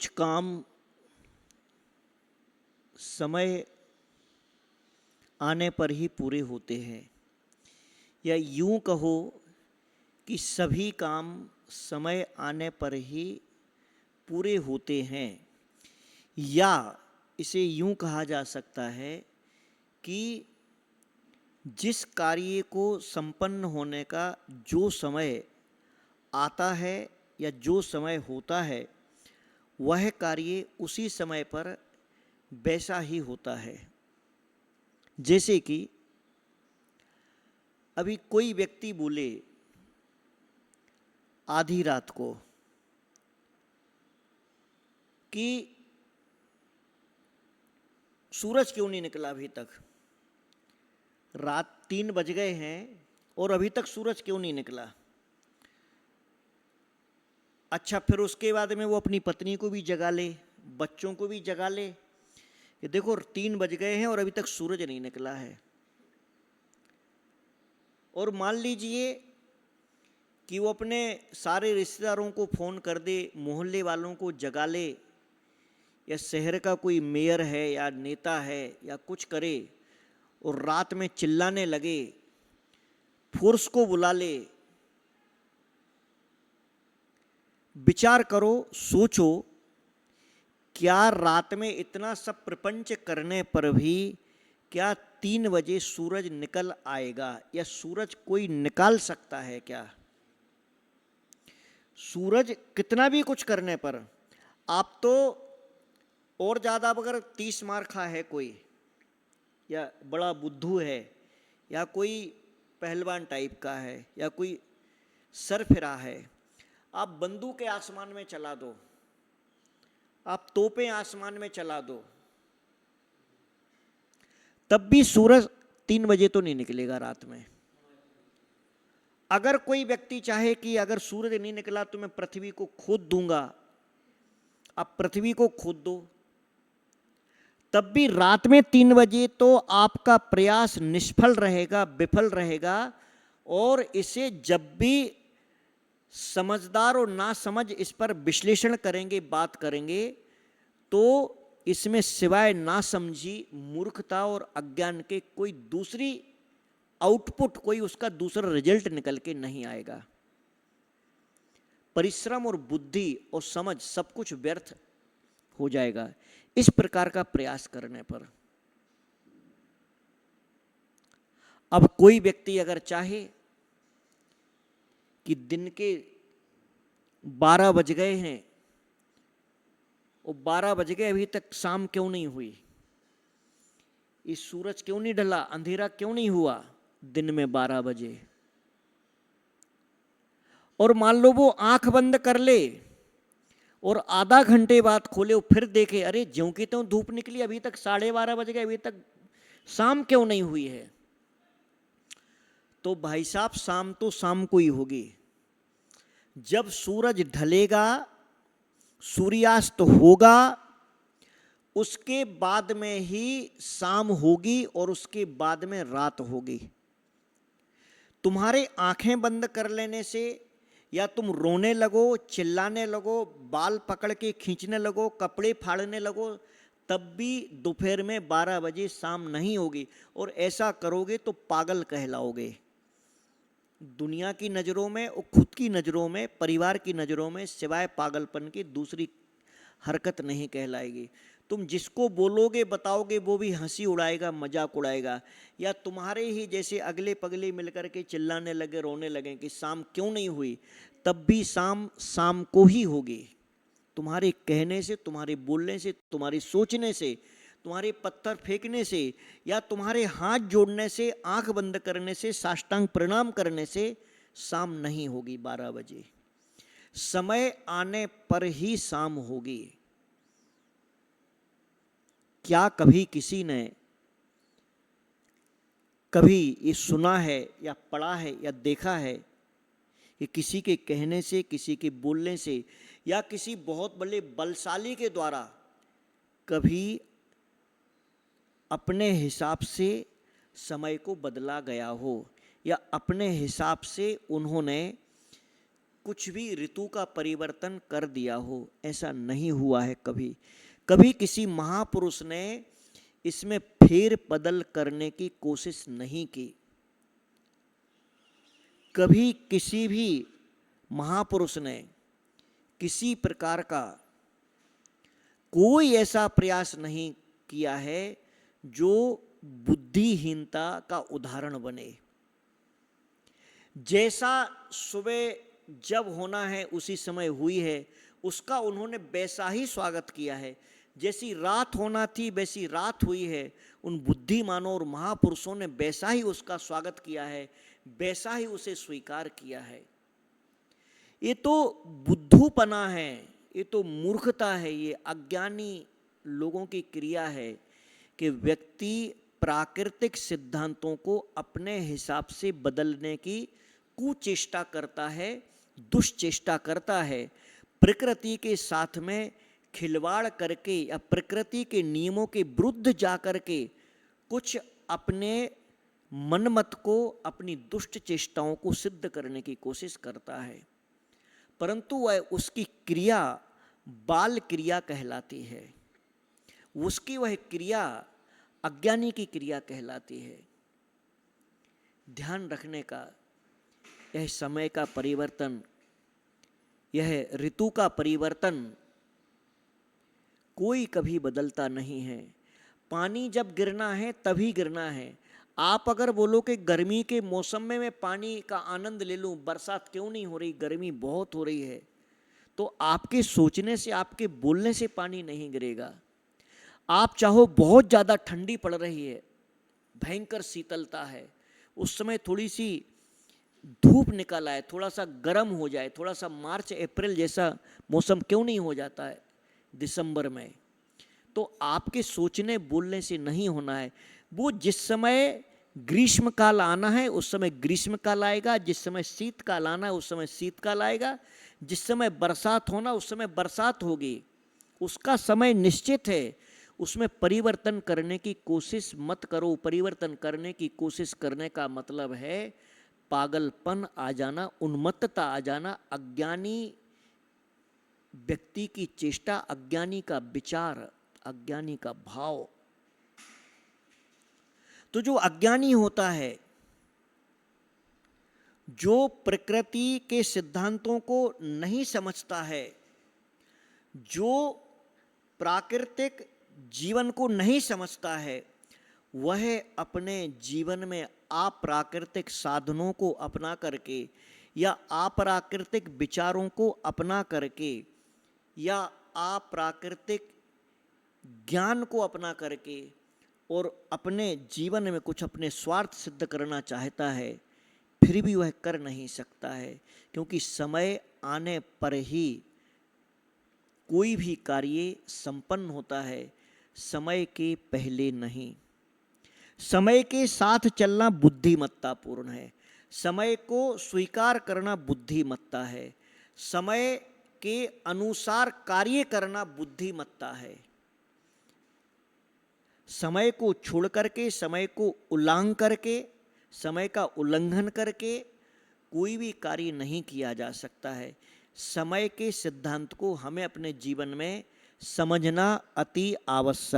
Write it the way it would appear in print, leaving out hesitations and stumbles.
कुछ काम समय आने पर ही पूरे होते हैं, या यूं कहो कि सभी काम समय आने पर ही पूरे होते हैं, या इसे यूं कहा जा सकता है कि जिस कार्य को संपन्न होने का जो समय आता है या जो समय होता है वह कार्य उसी समय पर वैसा ही होता है। जैसे कि अभी कोई व्यक्ति बोले आधी रात को कि सूरज क्यों नहीं निकला अभी तक, रात 3 बज गए हैं और अभी तक सूरज क्यों नहीं निकला। अच्छा, फिर उसके बाद में वो अपनी पत्नी को भी जगा ले, बच्चों को भी जगा ले कि देखो 3 बज गए हैं और अभी तक सूरज नहीं निकला है। और मान लीजिए कि वो अपने सारे रिश्तेदारों को फ़ोन कर दे, मोहल्ले वालों को जगा ले, या शहर का कोई मेयर है या नेता है या कुछ करे और रात में चिल्लाने लगे, फोर्स को बुला ले। विचार करो, सोचो, क्या रात में इतना सब प्रपंच करने पर भी क्या 3 बजे सूरज निकल आएगा, या सूरज कोई निकाल सकता है क्या? सूरज कितना भी कुछ करने पर, आप तो और ज़्यादा अगर 30 मार खा है कोई, या बड़ा बुद्धू है, या कोई पहलवान टाइप का है, या कोई सरफिरा है, आप बंदूकें आसमान में चला दो, आप तोपें आसमान में चला दो, तब भी सूरज 3 बजे तो नहीं निकलेगा रात में। अगर कोई व्यक्ति चाहे कि अगर सूरज नहीं निकला तो मैं पृथ्वी को खोद दूंगा, आप पृथ्वी को खोद दो, तब भी रात में 3 बजे तो आपका प्रयास निष्फल रहेगा, विफल रहेगा। और इसे जब भी समझदार और नासमझ इस पर विश्लेषण करेंगे, बात करेंगे, तो इसमें सिवाय नासमझी, मूर्खता और अज्ञान के कोई दूसरी आउटपुट, कोई उसका दूसरा रिजल्ट निकल के नहीं आएगा। परिश्रम और बुद्धि और समझ सब कुछ व्यर्थ हो जाएगा इस प्रकार का प्रयास करने पर। अब कोई व्यक्ति अगर चाहे कि दिन के 12 बज गए हैं और 12 बज गए अभी तक शाम क्यों नहीं हुई, इस सूरज क्यों नहीं ढला, अंधेरा क्यों नहीं हुआ दिन में 12 बजे, और मान लो वो आंख बंद कर ले और आधा घंटे बाद खोले और फिर देखे, अरे ज्यों की त्यों धूप निकली, अभी तक 12:30 बज गए, अभी तक शाम क्यों नहीं हुई है, तो भाई साहब शाम तो शाम को ही होगी। जब सूरज ढलेगा, सूर्यास्त होगा, उसके बाद में ही शाम होगी और उसके बाद में रात होगी। तुम्हारे आंखें बंद कर लेने से, या तुम रोने लगो, चिल्लाने लगो, बाल पकड़ के खींचने लगो, कपड़े फाड़ने लगो, तब भी दोपहर में 12 बजे शाम नहीं होगी। और ऐसा करोगे तो पागल कहलाओगे दुनिया की नज़रों में और खुद की नज़रों में, परिवार की नज़रों में, सिवाय पागलपन की दूसरी हरकत नहीं कहलाएगी। तुम जिसको बोलोगे, बताओगे, वो भी हंसी उड़ाएगा, मजाक उड़ाएगा, या तुम्हारे ही जैसे अगले पगले मिलकर के चिल्लाने लगे, रोने लगे कि शाम क्यों नहीं हुई, तब भी शाम शाम को ही होगी। तुम्हारे कहने से, तुम्हारे बोलने से, तुम्हारे सोचने से, तुम्हारे पत्थर फेंकने से, या तुम्हारे हाथ जोड़ने से, आंख बंद करने से, साष्टांग प्रणाम करने से शाम नहीं होगी 12 बजे। समय आने पर ही शाम होगी। क्या कभी किसी ने कभी ये सुना है या पढ़ा है या देखा है कि किसी के कहने से, किसी के बोलने से, या किसी बहुत बड़े बलशाली के द्वारा कभी अपने हिसाब से समय को बदला गया हो, या अपने हिसाब से उन्होंने कुछ भी ऋतु का परिवर्तन कर दिया हो, ऐसा नहीं हुआ है कभी। कभी किसी महापुरुष ने इसमें फेर बदल करने की कोशिश नहीं की। कभी किसी भी महापुरुष ने किसी प्रकार का कोई ऐसा प्रयास नहीं किया है जो बुद्धिहीनता का उदाहरण बने। जैसा सुबह जब होना है उसी समय हुई है, उसका उन्होंने वैसा ही स्वागत किया है। जैसी रात होना थी वैसी रात हुई है। उन बुद्धिमानों और महापुरुषों ने वैसा ही उसका स्वागत किया है, वैसा ही उसे स्वीकार किया है। ये तो बुद्धूपना है, ये तो मूर्खता है, ये अज्ञानी लोगों की क्रिया है कि व्यक्ति प्राकृतिक सिद्धांतों को अपने हिसाब से बदलने की कुचेष्टा करता है, दुष्चेष्टा करता है। प्रकृति के साथ में खिलवाड़ करके या प्रकृति के नियमों के विरुद्ध जाकर के कुछ अपने मनमत को, अपनी दुष्ट चेष्टाओं को सिद्ध करने की कोशिश करता है, परंतु वह उसकी क्रिया बाल क्रिया कहलाती है। उसकी वह क्रिया अज्ञानी की क्रिया कहलाती है। ध्यान रखने का, यह समय का परिवर्तन, यह ऋतु का परिवर्तन कोई कभी बदलता नहीं है। पानी जब गिरना है तभी गिरना है। आप अगर बोलो कि गर्मी के मौसम में मैं पानी का आनंद ले लूं, बरसात क्यों नहीं हो रही, गर्मी बहुत हो रही है, तो आपके सोचने से, आपके बोलने से पानी नहीं गिरेगा। आप चाहो बहुत ज़्यादा ठंडी पड़ रही है, भयंकर शीतलता है, उस समय थोड़ी सी धूप निकल आए, थोड़ा सा गर्म हो जाए, थोड़ा सा मार्च अप्रैल जैसा मौसम क्यों नहीं हो जाता है दिसंबर में। तो आपके सोचने बोलने से नहीं होना है। वो जिस समय ग्रीष्मकाल आना है उस समय ग्रीष्मकाल आएगा, जिस समय शीतकाल आना है उस समय शीतकाल आएगा, जिस समय बरसात होना उस समय बरसात होगी। उसका समय निश्चित है, उसमें परिवर्तन करने की कोशिश मत करो। परिवर्तन करने की कोशिश करने का मतलब है पागलपन आ जाना, उन्मत्तता आ जाना, अज्ञानी व्यक्ति की चेष्टा, अज्ञानी का विचार, अज्ञानी का भाव। तो जो अज्ञानी होता है, जो प्रकृति के सिद्धांतों को नहीं समझता है, जो प्राकृतिक जीवन को नहीं समझता है, वह अपने जीवन में अप्राकृतिक साधनों को अपना करके या अप्राकृतिक विचारों को अपना करके या अप्राकृतिक ज्ञान को अपना करके और अपने जीवन में कुछ अपने स्वार्थ सिद्ध करना चाहता है, फिर भी वह कर नहीं सकता है, क्योंकि समय आने पर ही कोई भी कार्य संपन्न होता है, समय के पहले नहीं। समय के साथ चलना बुद्धिमत्तापूर्ण है, समय को स्वीकार करना बुद्धिमत्ता है, समय के अनुसार कार्य करना बुद्धिमत्ता है। समय को छोड़ करके, समय को उल्लंघन करके, समय का उल्लंघन करके कोई भी कार्य नहीं किया जा सकता है। समय के सिद्धांत को हमें अपने जीवन में समझना अति आवश्यक